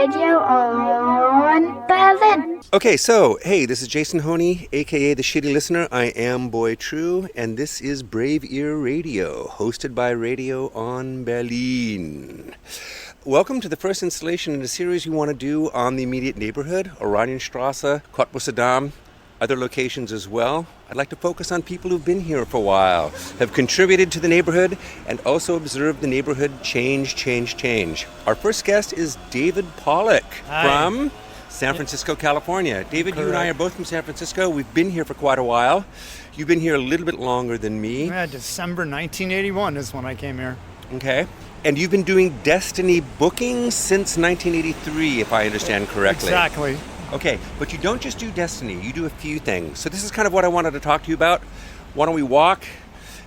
radio on Berlin. Okay, so, hey, this is Jason Honea, a.k.a. The Shitty Listener. I am Boy True, and this is Brave Ear Radio, hosted by Radio on Berlin. Welcome to the first installation in a series we want to do on the immediate neighborhood, Oranienstraße, Cottbusser, other locations as well. I'd like to focus on people who've been here for a while, have contributed to the neighborhood, and also observed the neighborhood change. Our first guest is David Pollack from San Francisco, California. David, you and I are both from San Francisco. We've been here for quite a while. You've been here a little bit longer than me. Yeah, December 1981 is when I came here. Okay. And you've been doing Destiny bookings since 1983, if I understand correctly. Exactly. Okay, but you don't just do Destiny, you do a few things. So this is kind of what I wanted to talk to you about. Why don't we walk?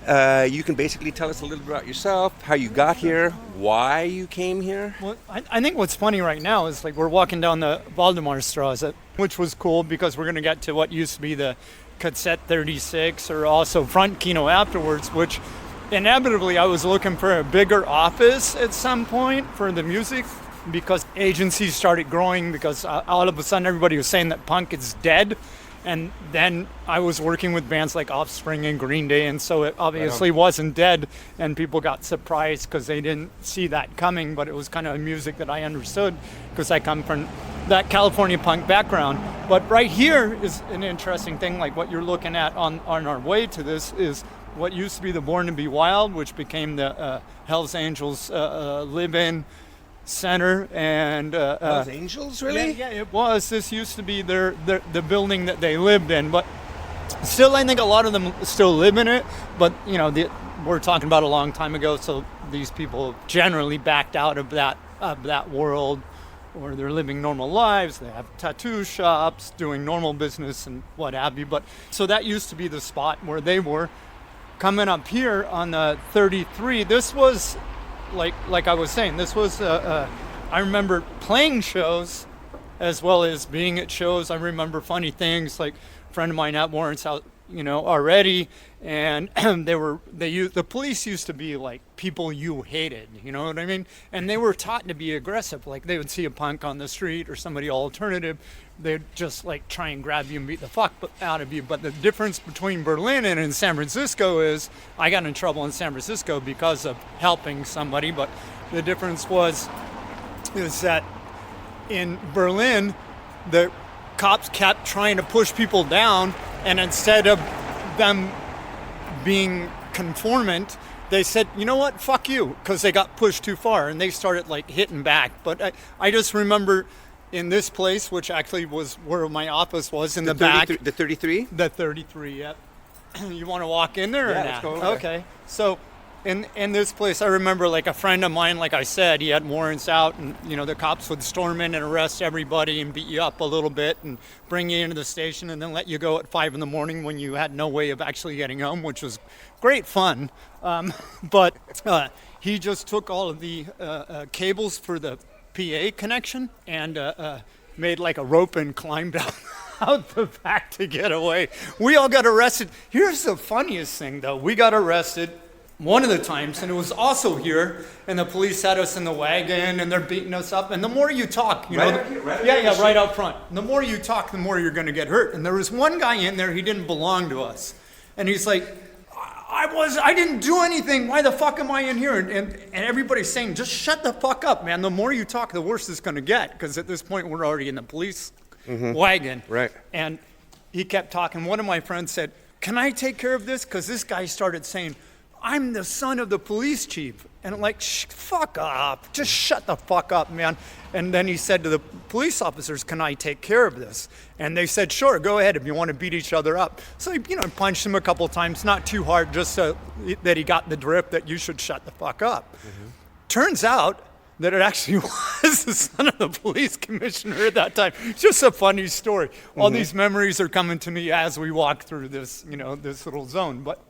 You can basically tell us a little bit about yourself, how you got here, why you came here. Well, I think what's funny right now is like we're walking down the Waldemarstraße, which was cool because we're going to get to what used to be the Cassette 36 or also Front Kino afterwards, which inevitably I was looking for a bigger office at some point for the music because agencies started growing because all of a sudden everybody was saying that punk is dead. And then I was working with bands like Offspring and Green Day, and so it obviously wasn't dead, and people got surprised because they didn't see that coming, but it was kind of music that I understood because I come from that California punk background. But right here is an interesting thing, like what you're looking at on our way to this is what used to be the Born to Be Wild, which became the Hells Angels live-in center, and Hells Angels, really? Yeah, it was. This used to be the building that they lived in, but still, I think a lot of them still live in it. But you know, we're talking about a long time ago, so these people generally backed out of that world, or they're living normal lives. They have tattoo shops, doing normal business, and what have you. But so that used to be the spot where they were. Coming up here on the 33, this was. Like I was saying, this was, I remember playing shows as well as being at shows. I remember funny things, like a friend of mine at Warren's house, already, and the police used to be like people you hated, you know what I mean? And they were taught to be aggressive. Like they would see a punk on the street or somebody alternative, they'd just like try and grab you and beat the fuck out of you. But the difference between Berlin and in San Francisco is I got in trouble in San Francisco because of helping somebody, but the difference is that in Berlin, the cops kept trying to push people down, and instead of them being conformant, they said, you know what, fuck you, because they got pushed too far, and they started like hitting back. But I just remember in this place, which actually was where my office was, in the back. The 33? The 33, yeah. You want to walk in there? Yeah, or let's go over Okay. So in this place, I remember like a friend of mine, like I said, he had warrants out, and the cops would storm in and arrest everybody and beat you up a little bit and bring you into the station and then let you go at 5 a.m. when you had no way of actually getting home, which was great fun. But he just took all of the cables for the PA connection and made like a rope and climbed out the back to get away. We all got arrested. Here's the funniest thing, though. We got arrested one of the times, and it was also here, and the police had us in the wagon, and they're beating us up. And the more you talk, right out front. The more you talk, the more you're going to get hurt. And there was one guy in there, he didn't belong to us. And he's like, I didn't do anything. Why the fuck am I in here? And everybody's saying, just shut the fuck up, man. The more you talk, the worse it's going to get. Because at this point, we're already in the police wagon. Right. And he kept talking. One of my friends said, can I take care of this? Because this guy started saying, I'm the son of the police chief. And I'm like, fuck up. Just shut the fuck up, man. And then he said to the police officers, can I take care of this? And they said, sure, go ahead if you want to beat each other up. So he, punched him a couple times, not too hard, just so that he got the drift that you should shut the fuck up. Mm-hmm. Turns out that it actually was the son of the police commissioner at that time. It's just a funny story. All these memories are coming to me as we walk through this, this little zone. But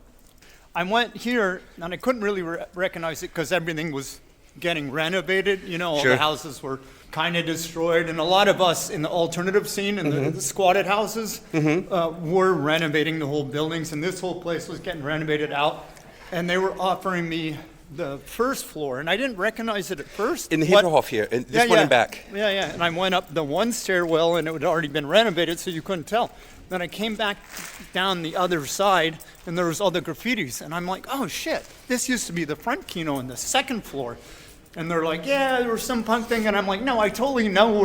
I went here, and I couldn't really recognize it because everything was getting renovated. All Sure. the houses were kind of destroyed, and a lot of us in the alternative scene and the squatted houses were renovating the whole buildings, and this whole place was getting renovated out. And they were offering me the first floor, and I didn't recognize it at first. In the Hinterhof here, and this one in back. Yeah. And I went up the one stairwell, and it had already been renovated, so you couldn't tell. Then I came back down the other side, and there was all the graffitis, and I'm like, oh shit, this used to be the front kino in the second floor. And they're like, yeah, there was some punk thing, and I'm like, no, I totally know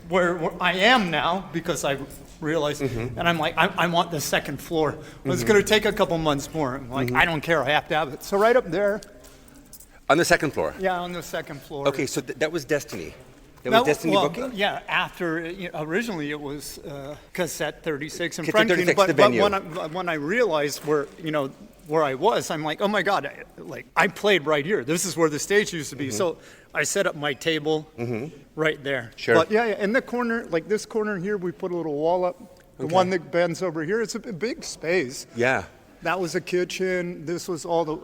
where I am now, because I realized, and I'm like, I want the second floor. It's going to take a couple months more. I'm like, I don't care, I have to have it. So right up there. On the second floor? Yeah, on the second floor. Okay, so that was Destiny. That was Destiny booking? Yeah, after, originally it was Cassette 36 and Cassette 36, but the venue. when I realized where I was, I'm like, oh my God, I played right here. This is where the stage used to be. So I set up my table right there. Sure. But yeah, in the corner, like this corner here, we put a little wall up. The one that bends over here, it's a big space. Yeah. That was a kitchen. This was all the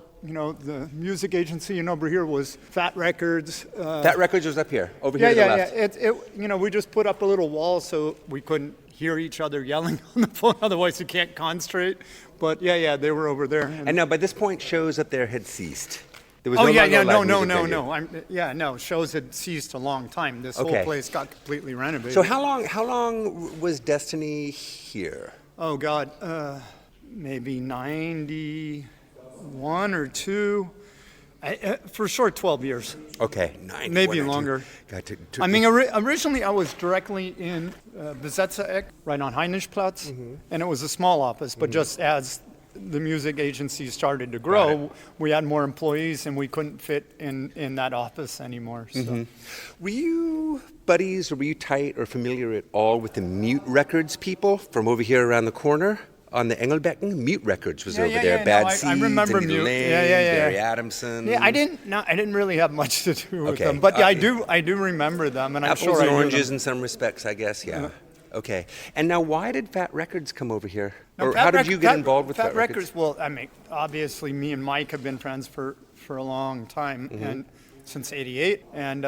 music agency, and over here was Fat Records. Fat Records was up here, over here to the left. Yeah. We just put up a little wall so we couldn't hear each other yelling on the phone. Otherwise, you can't concentrate. But yeah, they were over there. And now, by this point, shows up there had ceased. There was no. Shows had ceased a long time. This whole place got completely renovated. So how long was Destiny here? Oh God, maybe 91 or 2. For sure, 12 years. Okay, maybe longer. I mean, originally I was directly in Besetzer-Eck, right on Heinrichplatz, and it was a small office. But just as the music agency started to grow, we had more employees, and we couldn't fit in that office anymore. So. Were you buddies, or were you tight or familiar at all with the Mute Records people from over here around the corner? On the Engelbecken, Mute Records was over there. Bad Seeds, I remember Mute. Lane, Barry Adamson. Yeah, I didn't really have much to do with them, but I do remember them, and I'm apples sure and I oranges in some respects, I guess. Yeah. Okay. And now, why did Fat Records come over here, or how did you get involved with Fat Records? Well, I mean, obviously, me and Mike have been friends for a long time, and since '88, and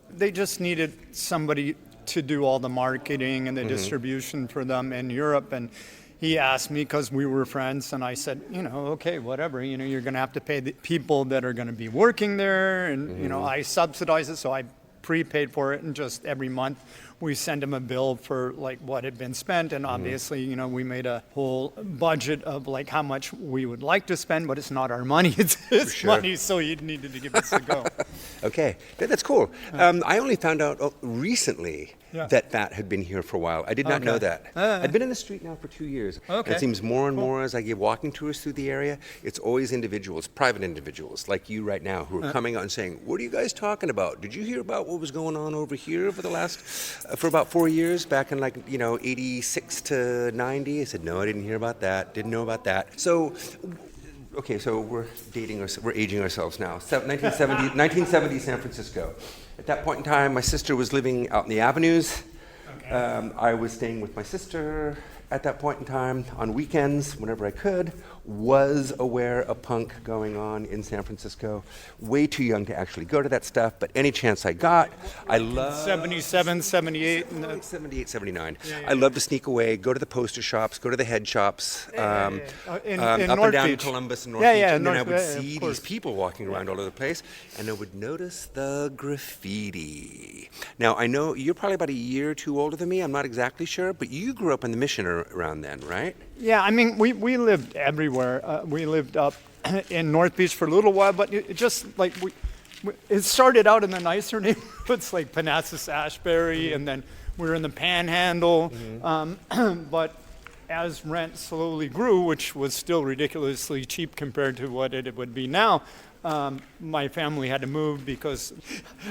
they just needed somebody to do all the marketing and the distribution for them in Europe, and he asked me because we were friends, and I said, okay, whatever. You're going to have to pay the people that are going to be working there, and I subsidize it, so I prepaid for it, and just every month we send him a bill for like what had been spent, and obviously, we made a whole budget of like how much we would like to spend, but it's not our money; it's his money, so he needed to give us a go. Okay, that's cool. I only found out recently that Fat had been here for a while. I did not know that. I've been in the street now for 2 years. Okay. And it seems more and more as I give walking tours through the area, it's always individuals, private individuals like you right now, who are coming out and saying, "What are you guys talking about? Did you hear about what was going on over here for about 4 years, back in 86 to 90? I said, no, I didn't hear about that. Didn't know about that. So, okay, so we're aging ourselves now. 1970 San Francisco. At that point in time, my sister was living out in the avenues. Okay. I was staying with my sister at that point in time on weekends, whenever I could. Was aware of punk going on in San Francisco. Way too young to actually go to that stuff, but any chance I got, I loved... 77, 78. 78, 79. I love to sneak away, go to the poster shops, go to the head shops, in up North and down Beach. Columbus and North Beach, and then I would North, see these people walking around all over the place, and I would notice the graffiti. Now, I know you're probably about a year or two older than me, I'm not exactly sure, but you grew up in the Mission around then, right? Yeah, I mean, we lived everywhere. We lived up in North Beach for a little while, but it just like it started out in the nicer neighborhoods like Panasas, Ashbury, and then we were in the Panhandle. But as rent slowly grew, which was still ridiculously cheap compared to what it would be now, my family had to move because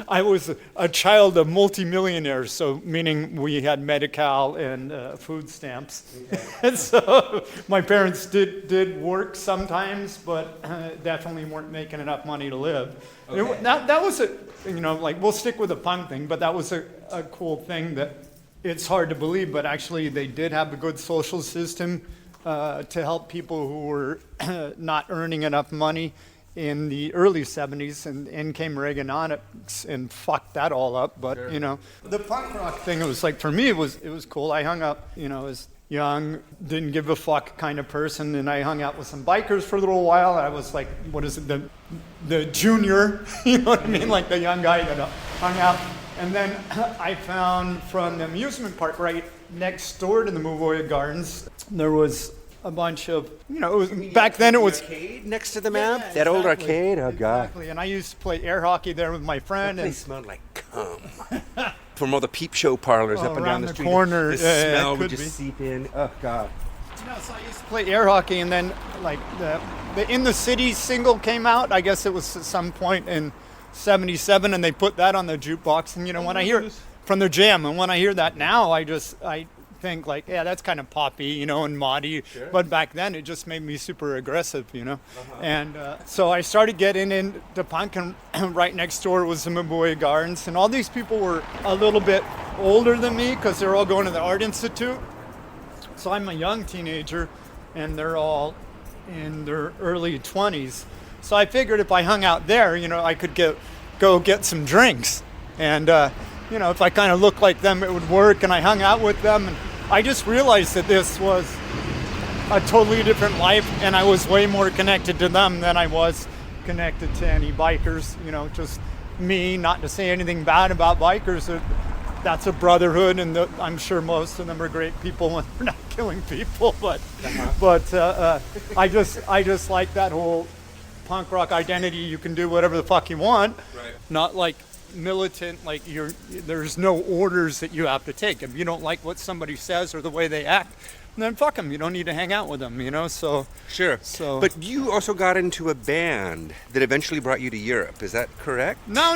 I was a child of multimillionaires, so meaning we had Medi-Cal and food stamps. And so my parents did work sometimes, but definitely weren't making enough money to live. Okay. That was we'll stick with the punk thing, but that was a cool thing that it's hard to believe, but actually they did have a good social system to help people who were not earning enough money in the early 70s, and in came Reaganomics and fucked that all up. But the punk rock thing, it was like, for me, it was cool. I hung up, as young, didn't give a fuck kind of person, and I hung out with some bikers for a little while. I was like, what is it, the the junior, you know what I mean, like the young guy that hung out. And then I found from the amusement park right next door to the Mavoya Gardens, there was a bunch of, you know, it was, back then it was arcade next to the map. Yeah, that old exactly. arcade. Oh god. Exactly. And I used to play air hockey there with my friend. That place And smelled like cum. From all the peep show parlors up and down around the the street. corner, The yeah, smell it would could just be. seep in. Oh god. No, so I used to play air hockey, and then like the In the City single came out. I guess it was at some point in '77, and they put that on the jukebox. And you know, when I hear it from their jam, and when I hear that now, I think like, yeah, that's kind of poppy, you know, and moddy. Sure. But back then, it just made me super aggressive, you know. And so I started getting into punk, and right next door was the Mavoya Gardens, and all these people were a little bit older than me because they're all going to the Art Institute. So I'm a young teenager, and they're all in their early 20s. So I figured if I hung out there, you know, I could go get some drinks. And, you know, if I kind of looked like them, it would work. And I hung out with them. And I just realized that this was a totally different life. And I was way more connected to them than I was connected to any bikers. You know, just me, not to say anything bad about bikers. That's a brotherhood, and I'm sure most of them are great people when they're not killing people. But I just like that whole punk rock identity. You can do whatever the fuck you want. Right. Not like militant, like there's no orders that you have to take. If you don't like what somebody says or the way they act, then fuck them. You don't need to hang out with them, you know. So Sure. So- But you also got into a band that eventually brought you to Europe. Is that correct? No.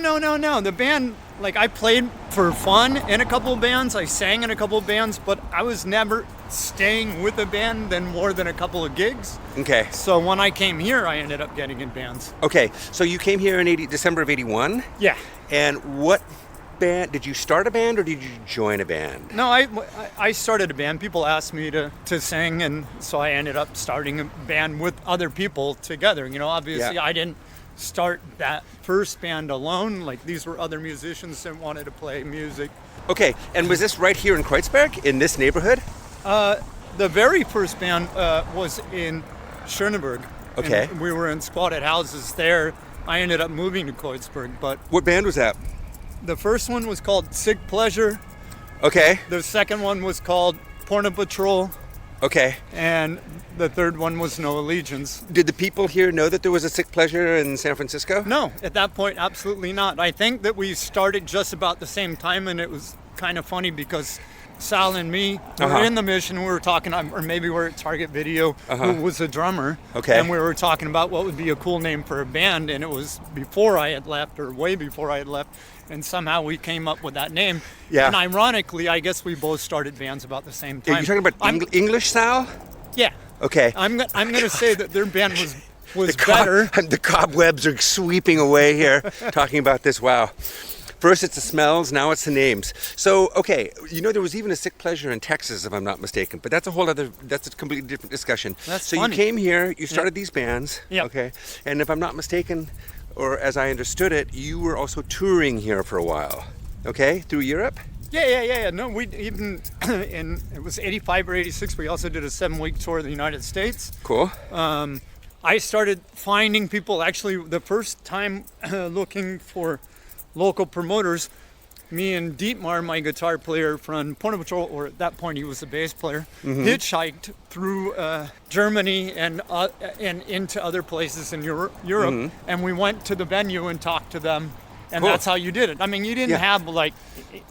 The band, like, I played for fun in a couple of bands. I sang in a couple of bands, but I was never staying with a band than more than a couple of gigs. Okay. So when I came here, I ended up getting in bands. Okay. So you came here in December of '81, Yeah. and what band did you start a band or did you join a band? No, I started a band. People asked me to sing, and so I ended up starting a band with other people together. You know, obviously Yeah. I didn't start that first band alone. Like, these were other musicians that wanted to play music. Okay. And was this right here in Kreuzberg, in this neighborhood? The very first band was in Schöneberg. Okay. And we were in squatted houses there. I ended up moving to Kreuzberg, but What band was that? the first one was called Sick Pleasure. Okay. The second one was called Porno Patrol. Okay. And the third one was No Allegiance. Did the people here know that there was a Sick Pleasure in San Francisco? No, at that point, absolutely not. I think that we started just about the same time, and it was kind of funny because Sal and me were in the Mission. We were talking, or maybe we were at Target Video, who was a drummer. Okay. And we were talking about what would be a cool name for a band, and it was before I had left, or way before I had left. And somehow we came up with that name. Yeah. And ironically, I guess we both started bands about the same time. Are you talking about English, Sal? Yeah. Okay. I'm gonna say that their band was The better. The cobwebs are sweeping away here, talking about this. Wow. First it's the smells, now it's the names. So, okay, you know there was even a Sick Pleasure in Texas, if I'm not mistaken, but that's a completely different discussion. That's so funny. You came here, you started these bands, Yeah. okay, and if I'm not mistaken, or as I understood it, you were also touring here for a while, okay, through Europe? Yeah. No, we even it was 85 or 86. We also did a 7-week tour of the United States. Cool. I started finding people. Actually, the first time looking for local promoters, me and Dietmar, my guitar player from Porno Patrol, or at that point he was the bass player, hitchhiked through Germany and into other places in Europe, and we went to the venue and talked to them. And Cool. that's how you did it. I mean, you didn't have like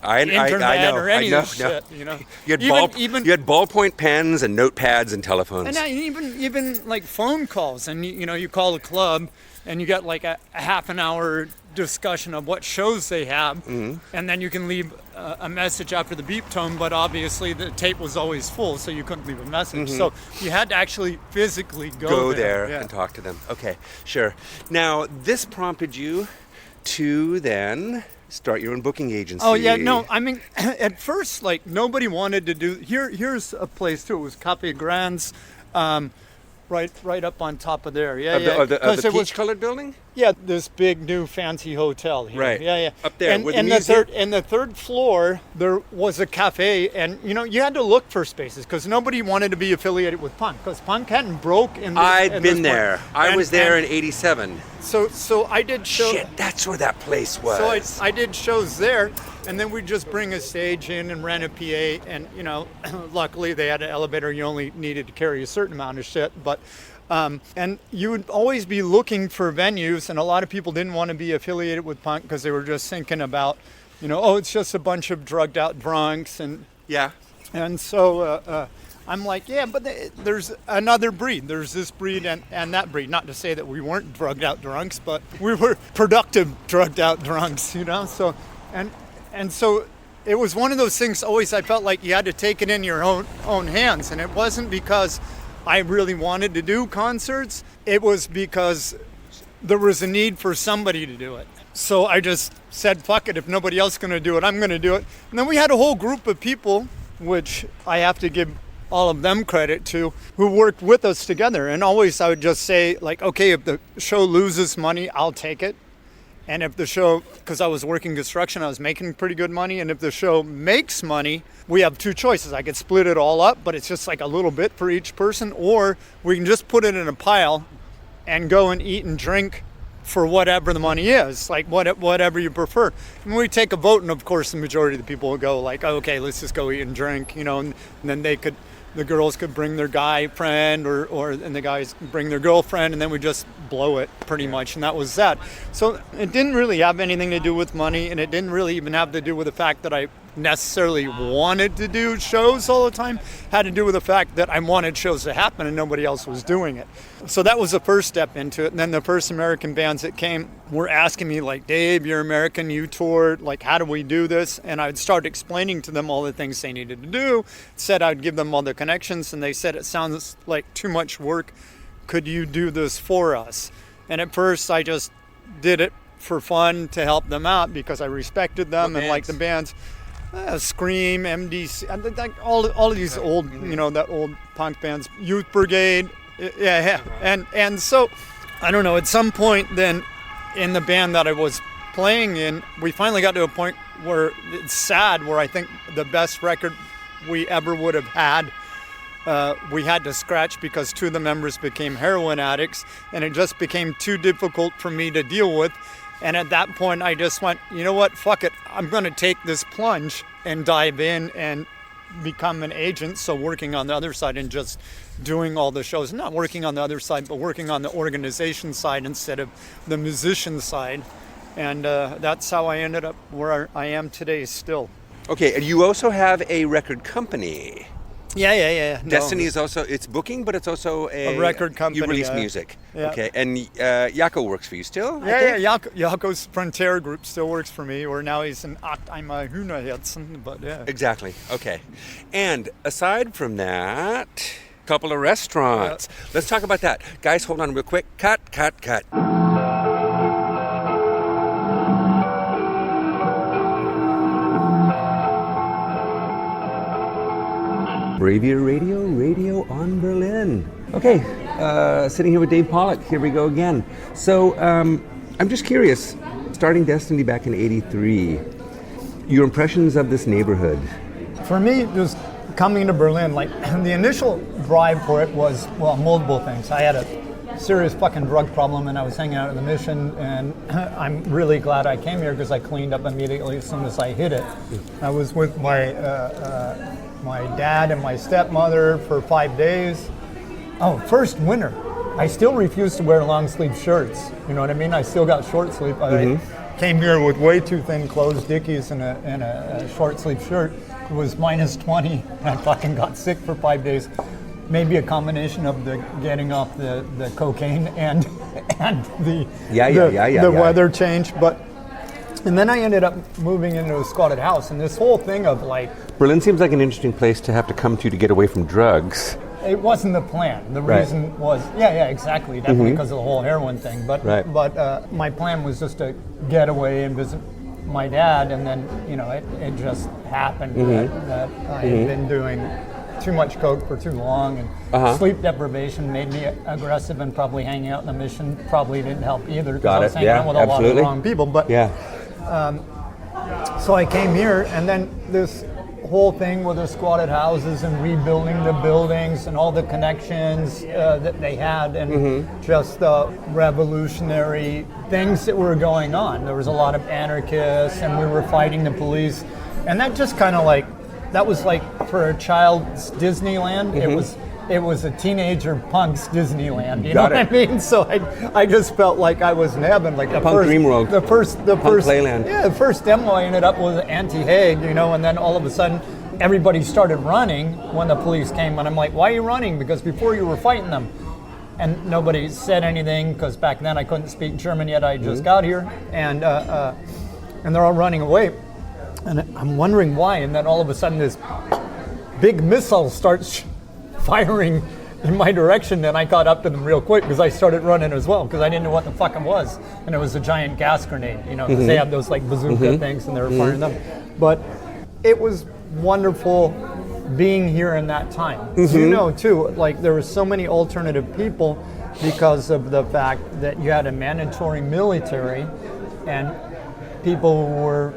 I internet know, or any I of this know. shit, you know. You had, even you had ballpoint pens and notepads and telephones. and even like phone calls, and you know, you call a club and you get like a half an hour discussion of what shows they have, and then you can leave a message after the beep tone, but obviously the tape was always full, so you couldn't leave a message. So you had to actually physically go there Yeah. and talk to them. Okay, sure. Now, this prompted you to then start your own booking agency. Oh yeah, no, I mean, at first, like, nobody wanted to do. Here's a place too. It was Cafe Grands, right up on top of there. Yeah, Of the Because it was peach-colored building? Yeah, this big new fancy hotel here. Right. Yeah. Up there, And, where the and museum- the third floor, there was a cafe, and you had to look for spaces because nobody wanted to be affiliated with punk because punk hadn't broke in. I'd been there. I was there in '87. So I did show. Shit, that's where that place was. So I did shows there, and then we'd just bring a stage in and rent a PA, and luckily they had an elevator. You only needed to carry a certain amount of shit, but. And you would always be looking for venues, and a lot of people didn't want to be affiliated with punk because they were just thinking about, it's just a bunch of drugged out drunks, and Yeah. and so I'm like, yeah, but there's another breed. There's this breed and that breed. Not to say that we weren't drugged out drunks, but we were productive drugged out drunks, So and so it was one of those things. Always, I felt like you had to take it in your own hands, and it wasn't because I really wanted to do concerts. It was because there was a need for somebody to do it. So I just said, fuck it, if nobody else is going to do it, I'm going to do it. And then we had a whole group of people, which I have to give all of them credit to, who worked with us together. And always I would just say, like, okay, if the show loses money, I'll take it. And if the show, because I was working construction, I was making pretty good money. And if the show makes money, we have two choices. I could split it all up, but it's just like a little bit for each person. Or we can just put it in a pile and go and eat and drink for whatever the money is, like whatever you prefer. And we take a vote, and of course the majority of the people would go like, okay, let's just go eat and drink, and then the girls could bring their guy friend and the guys bring their girlfriend, and then we just blow it pretty much, and that was that. So it didn't really have anything to do with money, and it didn't really even have to do with the fact that I necessarily wanted to do shows all the time. It had to do with the fact that I wanted shows to happen and nobody else was doing it. So that was the first step into it. And then the first American bands that came were asking me, like, Dave, you're American, you toured, like, how do we do this? And I'd start explaining to them all the things they needed to do. Said I'd give them all the connections, and they said, it sounds like too much work. Could you do this for us? And at first I just did it for fun to help them out because I respected them and liked the bands. Scream, MDC, like all of these old, that old punk bands, Youth Brigade, yeah. And so, I don't know, at some point then in the band that I was playing in, we finally got to a point where it's sad, where I think the best record we ever would have had, we had to scratch because two of the members became heroin addicts, and it just became too difficult for me to deal with. And at that point, I just went, you know what, fuck it. I'm going to take this plunge and dive in and become an agent. So working on the other side and just doing all the shows, not working on the other side, but working on the organization side instead of the musician side. And that's how I ended up where I am today still. Okay, and you also have a record company. Yeah. Destiny is also, it's booking, but it's also a record company. You release music. Yeah. Okay, and Jaco works for you still? Yeah. Jaco's Frontier Group still works for me, or now he's an Einmal Hühnerherzen, but yeah. Exactly, okay. And aside from that, couple of restaurants. Yeah. Let's talk about that. Guys, hold on real quick. Cut. Brave Ear Radio on Berlin. Okay, sitting here with Dave Pollack. Here we go again. So, I'm just curious, starting Destiny back in '83, your impressions of this neighborhood? For me, just coming to Berlin, like, the initial drive for it was, well, multiple things. I had a serious fucking drug problem, and I was hanging out at the Mission, and I'm really glad I came here because I cleaned up immediately as soon as I hit it. I was with my dad and my stepmother for 5 days. Oh, first winter. I still refuse to wear long sleeve shirts. You know what I mean? I still got short sleeve. I came here with way too thin clothes, Dickies, and a short sleeve shirt. It was minus 20. I fucking got sick for 5 days. Maybe a combination of the getting off the cocaine and the weather change. And then I ended up moving into a squatted house, and this whole thing of like... Berlin seems like an interesting place to have to come to get away from drugs. It wasn't the plan. The reason was, exactly, definitely because of the whole heroin thing. But my plan was just to get away and visit my dad, and then, it just happened that I had been doing too much coke for too long, and sleep deprivation made me aggressive, and probably hanging out in the mission probably didn't help either, because I was hanging out with a lot of the wrong people. But so I came here, and then this whole thing with the squatted houses and rebuilding the buildings and all the connections that they had, and just the revolutionary things that were going on. There was a lot of anarchists, and we were fighting the police, and that just kind of like, that was like, for a child's Disneyland, it was a teenager punk's Disneyland. You know what I mean? So I just felt like I was in heaven, like the punk dream world, the first playland. Yeah, the first demo I ended up with anti-Hague, you know, and then all of a sudden everybody started running when the police came, and I'm like, why are you running? Because before you were fighting them. And nobody said anything, because back then I couldn't speak German yet. I just got here, and they're all running away, and I'm wondering why. And then all of a sudden this big missile starts firing in my direction, and I caught up to them real quick, because I started running as well, because I didn't know what the fuck it was, and it was a giant gas grenade, you know, because they have those like bazooka things, and they were firing them. But it was wonderful being here in that time. You know, too, like there were so many alternative people because of the fact that you had a mandatory military, and people were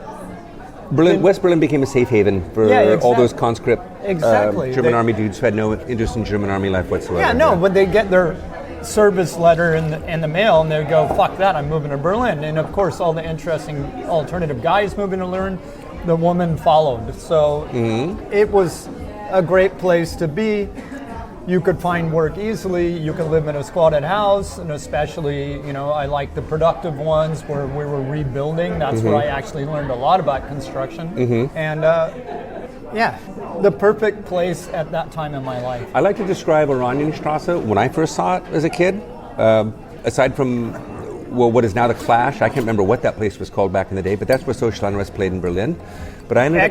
West Berlin became a safe haven for all those conscript German army dudes who had no interest in German army life whatsoever. Yeah, no, but they get their service letter in the mail, and they go, fuck that, I'm moving to Berlin. And of course, all the interesting alternative guys moving to Berlin, the woman followed. So it was a great place to be. You could find work easily. You could live in a squatted house, and especially, you know, I like the productive ones where we were rebuilding. That's where I actually learned a lot about construction. And the perfect place at that time in my life. I like to describe Oranienstrasse when I first saw it as a kid. Aside from, what is now the Clash, I can't remember what that place was called back in the day, but that's where social unrest played in Berlin. But I ended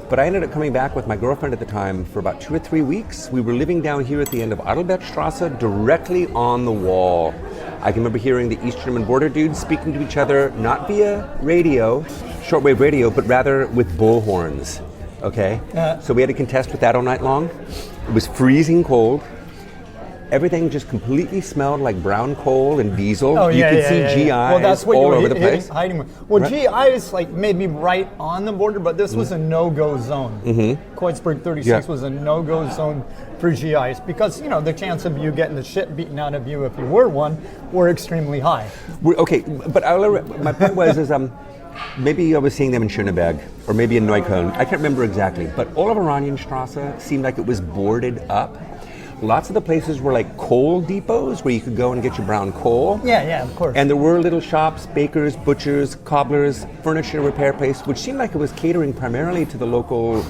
But I ended up coming back with my girlfriend at the time for about 2 or 3 weeks. We were living down here at the end of Adalbertstrasse, directly on the wall. I can remember hearing the East German border dudes speaking to each other, not via radio, shortwave radio, but rather with bullhorns. Okay? So we had to contest with that all night long. It was freezing cold. Everything just completely smelled like brown coal and diesel. You could see GIs well, that's what all over the place. Hiding with. Well, GIs like maybe right on the border, but this was a no-go zone. Kreuzberg 36 was a no-go zone for GIs, because, you know, the chance of you getting the shit beaten out of you if you were one were extremely high. Okay, but my point was maybe I was seeing them in Schöneberg or maybe in Neukölln. I can't remember exactly, but all of Oranienstrasse seemed like it was boarded up. Lots of the places were like coal depots where you could go and get your brown coal. Yeah, of course. And there were little shops, bakers, butchers, cobblers, furniture repair place, which seemed like it was catering primarily to the local,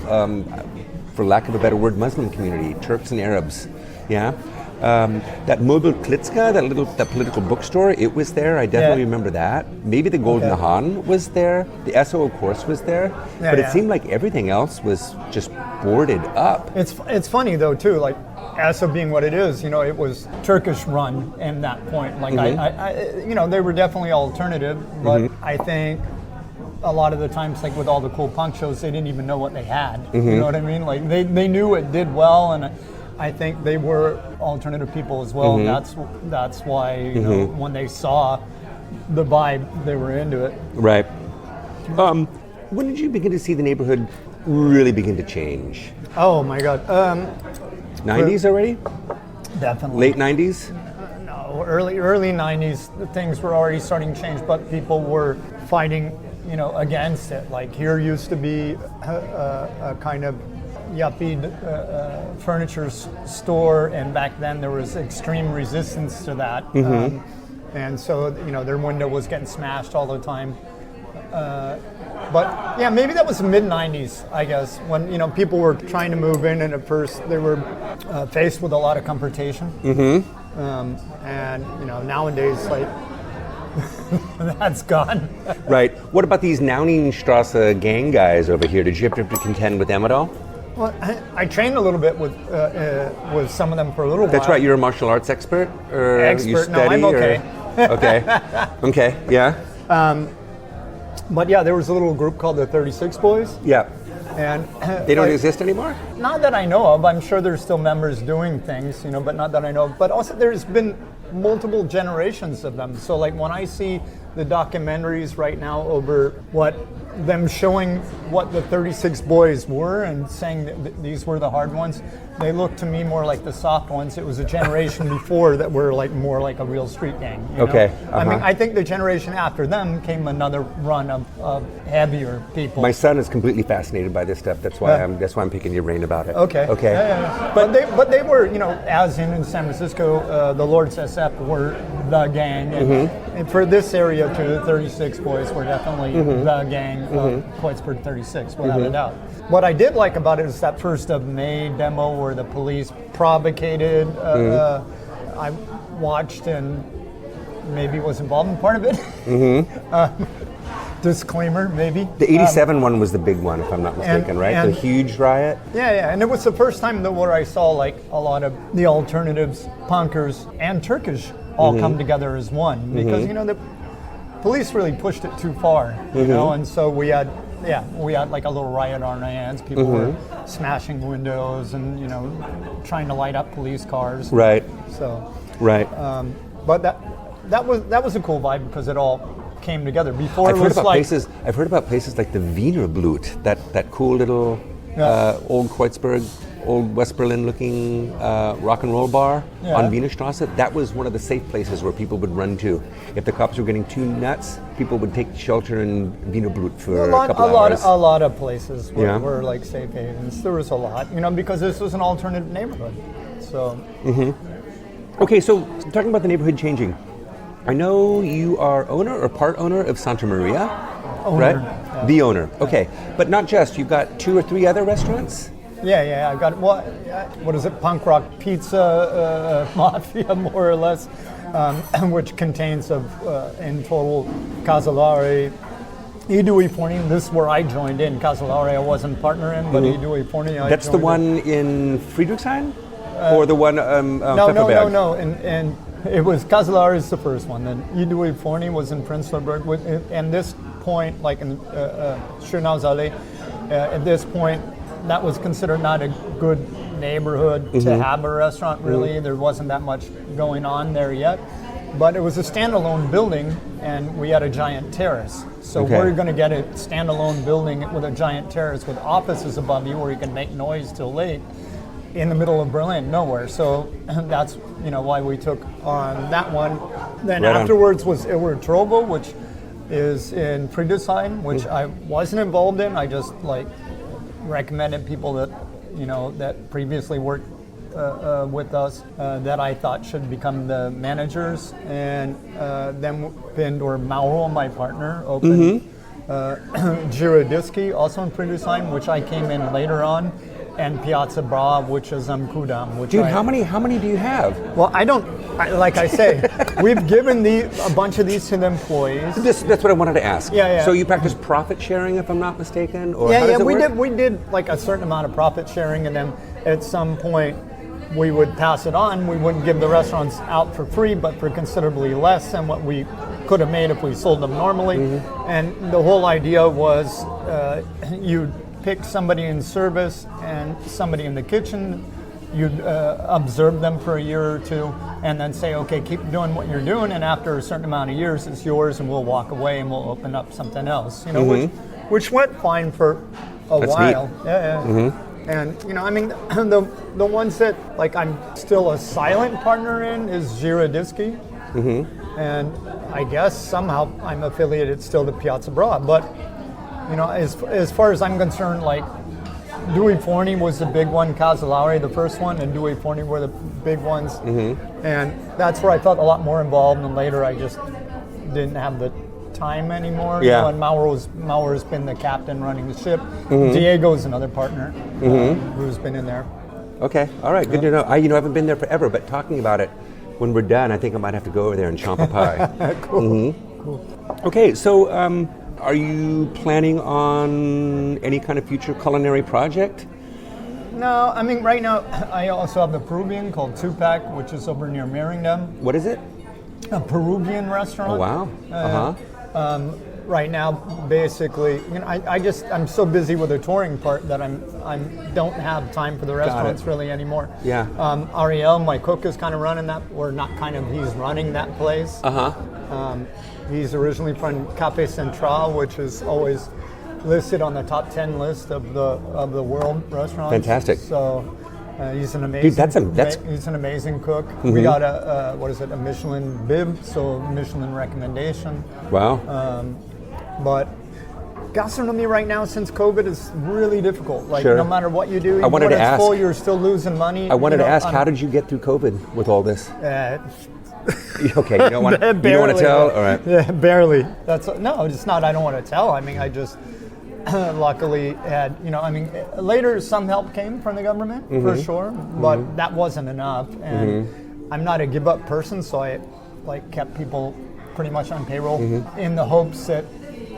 for lack of a better word, Muslim community, Turks and Arabs. Yeah. That Möbel Klitzka, that political bookstore, it was there. I definitely remember that. Maybe the Golden Hahn was there. The Esso, of course, was there. But it seemed like everything else was just boarded up. It's funny though too, like Esso being what it is, you know, it was Turkish run in that point. Like I you know, they were definitely alternative, but I think a lot of the times, like with all the cool punk shows, they didn't even know what they had. You know what I mean? Like they knew it did well, and I think they were alternative people as well. And that's why, you know, when they saw the vibe, they were into it. Right. When did you begin to see the neighborhood really begin to change? Oh my God. 90s already? Definitely. Late 90s? No, early 90s, things were already starting to change, but people were fighting, you know, against it. Like here used to be a kind of yuppie furniture store, and back then there was extreme resistance to that. And so, you know, their window was getting smashed all the time. But yeah, maybe that was the mid-90s, I guess, when, you know, people were trying to move in, and at first they were faced with a lot of confrontation. And, you know, nowadays, like, that's gone. Right. What about these Nauningstrasse gang guys over here? Did you have to contend with them at all? Well, I trained a little bit with some of them for a little while. That's right. You're a martial arts expert? Or expert? You study, no, I'm okay. Okay, yeah. But yeah, there was a little group called the 36 Boys. Yeah. And They don't exist anymore? not that I know of. I'm sure there's still members doing things, but not that I know of. But also there's been multiple generations of them. So like when I see the documentaries right now over them showing what the 36 boys were and saying that these were the hard ones, they look to me more like the soft ones. It was a generation before that were like more like a real street gang. Okay. I mean, I think the generation after them came another run of heavier people. My son is completely fascinated by this stuff. That's why I'm picking your brain about it. Okay. Okay. Yeah. But they were, as in San Francisco, the Lords SF were the gang, and for this area too, the 36 boys were definitely the gang of Kreuzberg 36, without a doubt. What I did like about it is that 1st of May demo where the police provocated. I watched and maybe was involved in part of it. Disclaimer, maybe. The 87 one was the big one, if I'm not mistaken, right? The huge riot? Yeah, and it was the first time where I saw like a lot of the alternatives, punkers, and Turkish all come together as one. Because, the police really pushed it too far, and so we had like a little riot on our hands. People were smashing windows and, trying to light up police cars. Right. So. Right. But that was a cool vibe because it all came together. Before I've heard about places like the Wiener Blut, that cool little old Kreuzberg, old West Berlin looking rock and roll bar on Wiener Straße. That was one of the safe places where people would run to. If the cops were getting too nuts, people would take shelter in Wiener Blut for a couple hours. A lot of places were like safe havens. There was a lot, because this was an alternative neighborhood. So. Okay, so talking about the neighborhood changing, I know you are owner or part owner of Santa Maria, right? Yeah. The owner. Okay, but not just. You've got 2 or 3 other restaurants. Yeah. I've got what is it? Punk rock pizza mafia, more or less, which contains in total Casolare, Idui Forni. This is where I joined in. Casolare I wasn't partner in, but Idui Forni I That's the joined one in Friedrichshain, or the one No, and it was Casolare is the first one. Then Idui Forni was in Prenzlberg, and this point, like in Schönausallee, at this point, that was considered not a good neighborhood to have a restaurant, really. There wasn't that much going on there yet. But it was a standalone building, and we had a giant terrace. So we're going to get a standalone building with a giant terrace with offices above you where you can make noise till late in the middle of Berlin, nowhere. So that's why we took on that one. Then afterwards was Ilwer Trovo, which is in Friedrichshain, which I wasn't involved in. I just recommended people that that previously worked with us that I thought should become the managers, and then Mauro, my partner, opened Giradischi, also in Friedrichshain, which I came in later on, and Piazza Bra, which is Kudam. Dude, how many do you have? Well, like I say, we've given a bunch of these to the employees. That's what I wanted to ask. Yeah. So you practice profit sharing, if I'm not mistaken, or we did like a certain amount of profit sharing, and then at some point we would pass it on. We wouldn't give the restaurants out for free, but for considerably less than what we could have made if we sold them normally. And the whole idea was you'd pick somebody in service and somebody in the kitchen. You'd observe them for a year or two and then say, okay, keep doing what you're doing, and after a certain amount of years it's yours, and we'll walk away and we'll open up something else, which went fine for a while. Neat. Yeah. And the ones that I'm still a silent partner in is Giradischi, and I guess somehow I'm affiliated still to Piazza Bra, but as far as I'm concerned, Dui Forni was the big one, Casolare the first one, and Dui Forni were the big ones. And that's where I felt a lot more involved, and later I just didn't have the time anymore. Yeah. And Maurer's been the captain running the ship. Diego's another partner who's been in there. Okay, all right, good to know. I haven't been there forever, but talking about it, when we're done, I think I might have to go over there and chomp a pie. Cool. Cool. Okay, so are you planning on any kind of future culinary project? No, right now I also have the Peruvian called Tupac, which is over near Merringdam. What is it? A Peruvian restaurant. Oh, wow. right now, basically, I'm so busy with the touring part that I don't have time for the restaurants really anymore. Yeah. Ariel, my cook, is kind of running that, or not kind of, he's running that place. He's originally from Café Central, which is always listed on the top 10 list of the world restaurants. Fantastic. So he's an amazing. Dude, he's an amazing cook. We got a Michelin bib, so Michelin recommendation. Wow. But gastronomy right now, since COVID, is really difficult. Like Sure. no matter what you do, even wanted when to it's ask- full, you're still losing money. I wanted to ask, how did you get through COVID with all this? Okay, you don't want to tell? All right. Yeah, barely. No, it's not. I don't want to tell. I mean, I just luckily had, later some help came from the government for sure, but that wasn't enough. And I'm not a give up person, so I kept people pretty much on payroll in the hopes that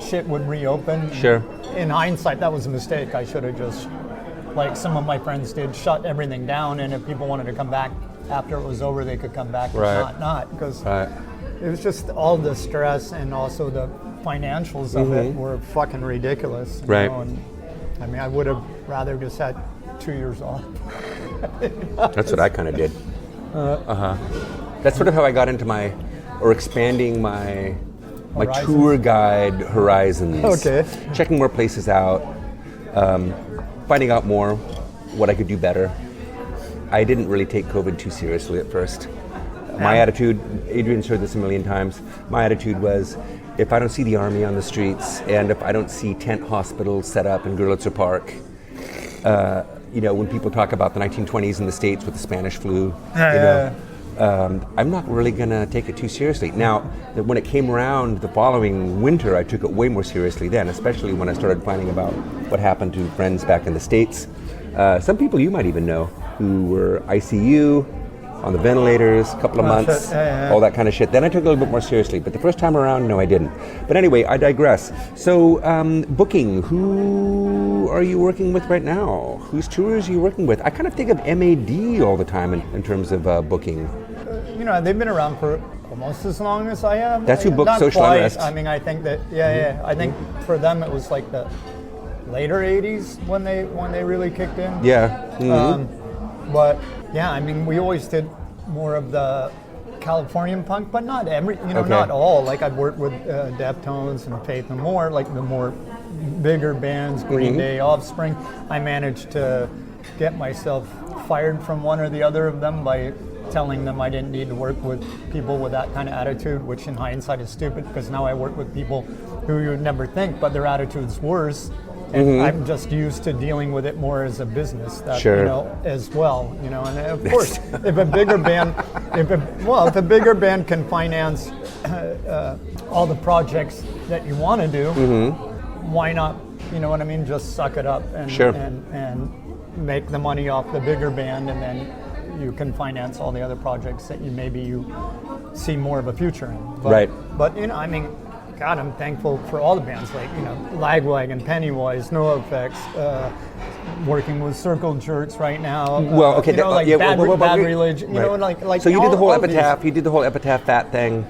shit would reopen. Sure. In hindsight, that was a mistake. I should have just, like some of my friends did, shut everything down, and if people wanted to come back after it was over, they could come back. Right. Not because it was just all the stress and also the financials of it were fucking ridiculous. Right. And, I mean, I would have rather just had 2 years off. That's what I kind of did. That's sort of how I got into expanding my tour guide horizons. Okay. Checking more places out, finding out more what I could do better. I didn't really take COVID too seriously at first. My attitude, Adrian's heard this a million times, my attitude was, if I don't see the army on the streets and if I don't see tent hospitals set up in Gurlitzer Park, when people talk about the 1920s in the States with the Spanish flu, I'm not really going to take it too seriously. Now, when it came around the following winter, I took it way more seriously then, especially when I started finding about what happened to friends back in the States. Some people you might even know who were ICU, on the ventilators, a couple of months, all that kind of shit. Then I took it a little bit more seriously, but the first time around, no, I didn't. But anyway, I digress. So, booking, who are you working with right now? Whose tours are you working with? I kind of think of MAD all the time in terms of booking. They've been around for almost as long as I have. That's who booked Not Social quite. Unrest. I mean, I think that, I think for them it was like the later 80s when they really kicked in. Yeah. But yeah, I mean, we always did more of the Californian punk, but not not all. Like I've worked with Deftones and Faith No More, like the more bigger bands, Green Day, Offspring. I managed to get myself fired from one or the other of them by telling them I didn't need to work with people with that kind of attitude, which in hindsight is stupid because now I work with people who you would never think, but their attitude's worse. And I'm just used to dealing with it more as a business, as well. And of course, if a bigger band can finance all the projects that you want to do, why not? You know what I mean? Just suck it up and make the money off the bigger band, and then you can finance all the other projects that you see more of a future in. But I mean, God, I'm thankful for all the bands like Lagwagon, Pennywise, NoFX, working with Circle Jerks right now. Well, okay, Bad Religion. So you did the whole Epitaph. You did the whole Epitaph Fat thing.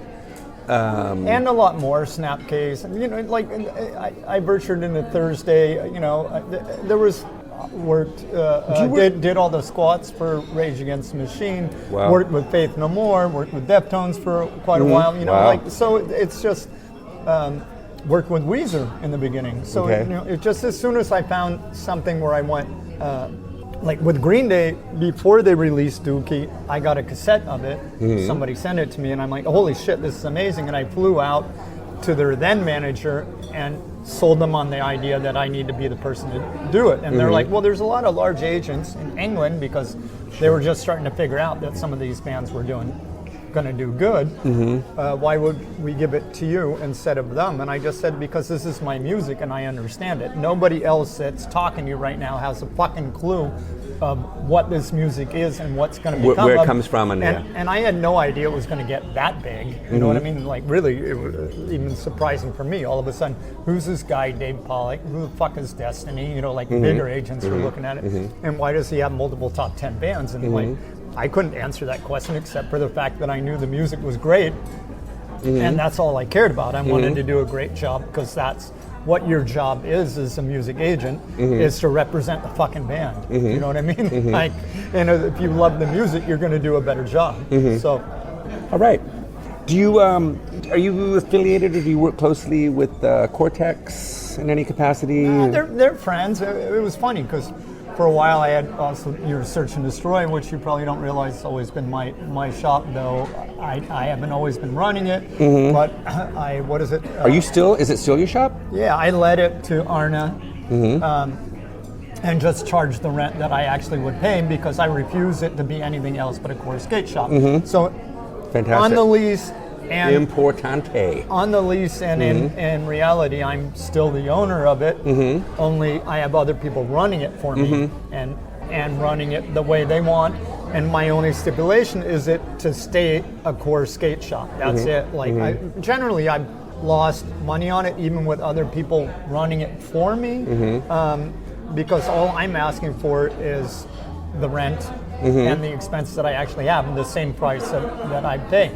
And a lot more, Snapcase. I virtued into Thursday. There was worked, did all the squats for Rage Against the Machine. Wow. Worked with Faith No More. Worked with Deftones for quite a while. So it's just. Worked with Weezer in the beginning. So it just as soon as I found something where I went, like with Green Day, before they released Dookie, I got a cassette of it. Somebody sent it to me, and I'm like, holy shit, this is amazing. And I flew out to their then manager and sold them on the idea that I need to be the person to do it. And they're like, well, there's a lot of large agents in England because they were just starting to figure out that some of these bands were going to do good. Why would we give it to you instead of them? And I just said, because this is my music and I understand it. Nobody else that's talking to you right now has a fucking clue of what this music is and what's going to become. Where it comes from. And I had no idea it was going to get that big. You know what I mean? Like really, it was even surprising for me. All of a sudden, who's this guy, Dave Pollack? Who the fuck is Destiny? Bigger agents were looking at it. And why does he have multiple top 10 bands? And I couldn't answer that question except for the fact that I knew the music was great and that's all I cared about. I wanted to do a great job because that's what your job is as a music agent, is to represent the fucking band. You know what I mean? Like, and if you love the music, you're going to do a better job. So, all right. Do you are you affiliated, or do you work closely with Cortex in any capacity? They're friends. It was funny because for a while I had also your Search and Destroy, which you probably don't realize has always been my shop, though I haven't always been running it. But what is it? Are you still? Is it still your shop? Yeah, I led it to Arna. And just charged the rent that I actually would pay because I refuse it to be anything else but a core skate shop. So Fantastic. on the lease and Importante. on the lease and in reality, I'm still the owner of it. Only I have other people running it for me and running it the way they want. And my only stipulation is it to stay a core skate shop. That's it. Like I've lost money on it, even with other people running it for me, because all I'm asking for is the rent and the expenses that I actually have, the same price that I pay.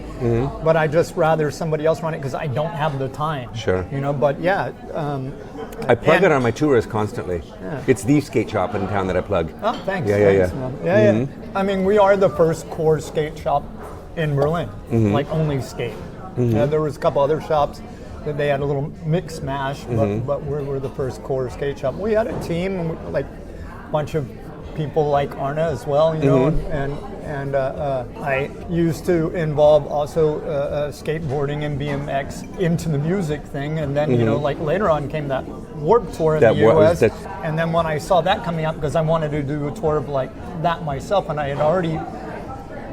But I just rather somebody else run it because I don't have the time. Sure. You know, but yeah. I plug it on my tours constantly. It's the skate shop in town that I plug. Oh, thanks. Yeah. Man. Yeah. I mean, we are the first core skate shop in Berlin, like only skate. There was a couple other shops that they had a little mix mash, but we're the first core skate shop. We had a team, like a bunch of people like Arna as well, you know, and I used to involve also skateboarding and BMX into the music thing, and then you know, like later on came that Warped Tour in the US, and then when I saw that coming up, because I wanted to do a tour of like that myself, and I had already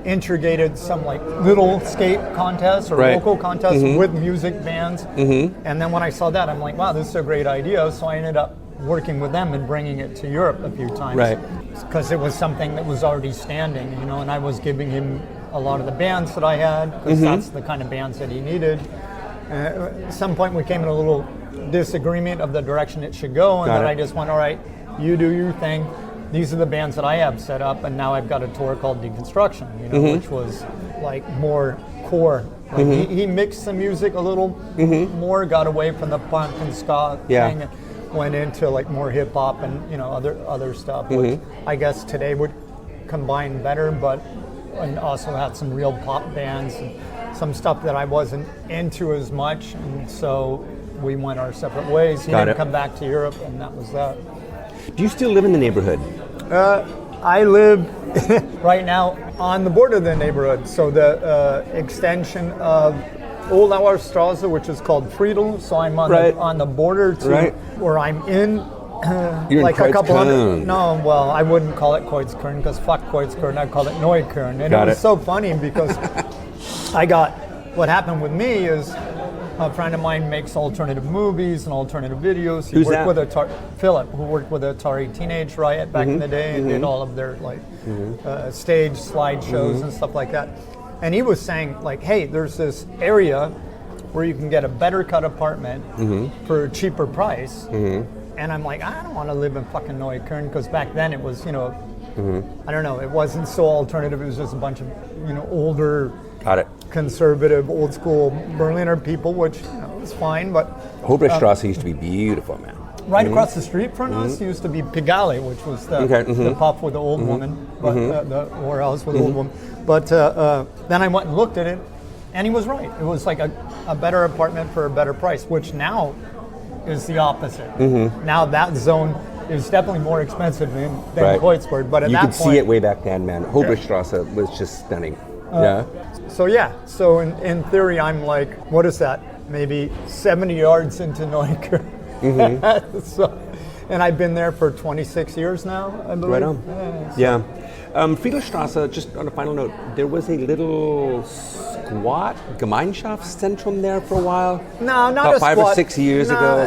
integrated some like little skate contests or local contests with music bands, and then when I saw that, I'm like, wow, this is a great idea. So I ended up working with them and bringing it to Europe a few times, because it was something that was already standing, you know, and I was giving him a lot of the bands that I had, because that's the kind of bands that he needed. At some point we came in a little disagreement of the direction it should go, and then I just went, all right, you do your thing. These are the bands that I have set up, and now I've got a tour called Deconstruction, you know, which was like more core. Like he mixed the music a little more, got away from the punk and ska thing, and went into like more hip hop and, you know, other stuff, which I guess today would combine better, and also had some real pop bands and some stuff that I wasn't into as much, and so we went our separate ways. He didn't come back to Europe, and that was that. Do you still live in the neighborhood? I live right now on the border of the neighborhood, so the extension of Old Auerstrasse, which is called Friedel, so I'm on the border to where I'm in. You're like in a couple Kreuzköln. No, well, I wouldn't call it Kreuzköln because fuck Kreuzköln, I'd call it Neukölln. And it was so funny because what happened with me is a friend of mine makes alternative movies and alternative videos. He worked with Philip, who worked with Atari Teenage Riot back in the day and did all of their like stage slideshows and stuff like that. And he was saying like, hey, there's this area where you can get a better cut apartment for a cheaper price. And I'm like, I don't want to live in fucking Neukölln, because back then it was, you know, I don't know, it wasn't so alternative. It was just a bunch of, you know, older, conservative, old school Berliner people, which, you know, was fine. But Hobelstrasse used to be beautiful, man. Right across the street from us used to be Pigalle, which was the pub with the old woman, but the warehouse with the old woman. But then I went and looked at it, and he was right. It was like a better apartment for a better price, which now is the opposite. Now that zone is definitely more expensive than Kreuzberg, but at you that could point, see it way back then, man. Hobelstrasse was just stunning. So in theory, I'm like, what is that? Maybe 70 yards into Neukölln. And I've been there for 26 years now, I believe. Right on. Friedelstrasse, just on a final note, there was a little squat Gemeinschaftszentrum there for a while. No, not about a squat. 5 or 6 years ago.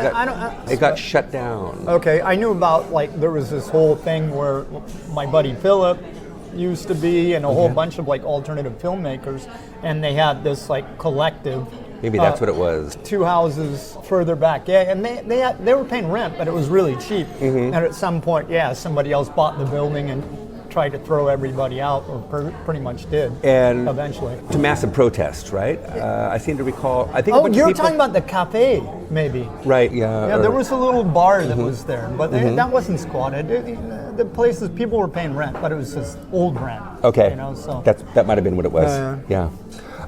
It got squat. shut down. Okay, I knew about, like, there was this whole thing where my buddy Philip used to be, and a whole bunch of like alternative filmmakers, and they had this like collective. Maybe that's what it was. 2 houses further back, and they were paying rent, but it was really cheap. And at some point, somebody else bought the building and tried to throw everybody out, or pretty much did. And eventually, to massive protests, right? I seem to recall. I think. Oh, you're talking about the cafe, maybe. Right. Yeah. Yeah, there was a little bar that was there, but that wasn't squatted. The places, people were paying rent, but it was just old rent. Okay. You know, so that might have been what it was. Yeah.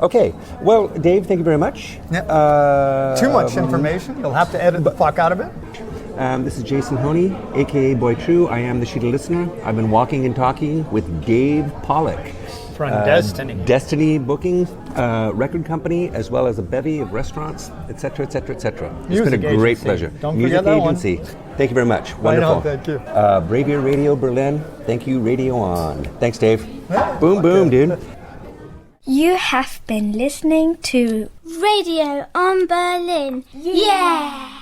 Okay. Well, Dave, thank you very much. Too much information. You'll have to edit the fuck out of it. This is Jason Honea, a.k.a. Boy True. I am the Sheeta Listener. I've been walking and talking with Dave Pollack. From Destiny. Destiny Booking record company, as well as a bevy of restaurants, etc., etc., etc. It's been a great pleasure. Don't Music forget that agency. Thank you very much. Wonderful. Thank you. Brave Ear Radio Berlin. Thank you, Radio On. Thanks, Dave. Boom, boom, dude. You have been listening to Radio on Berlin. Yeah!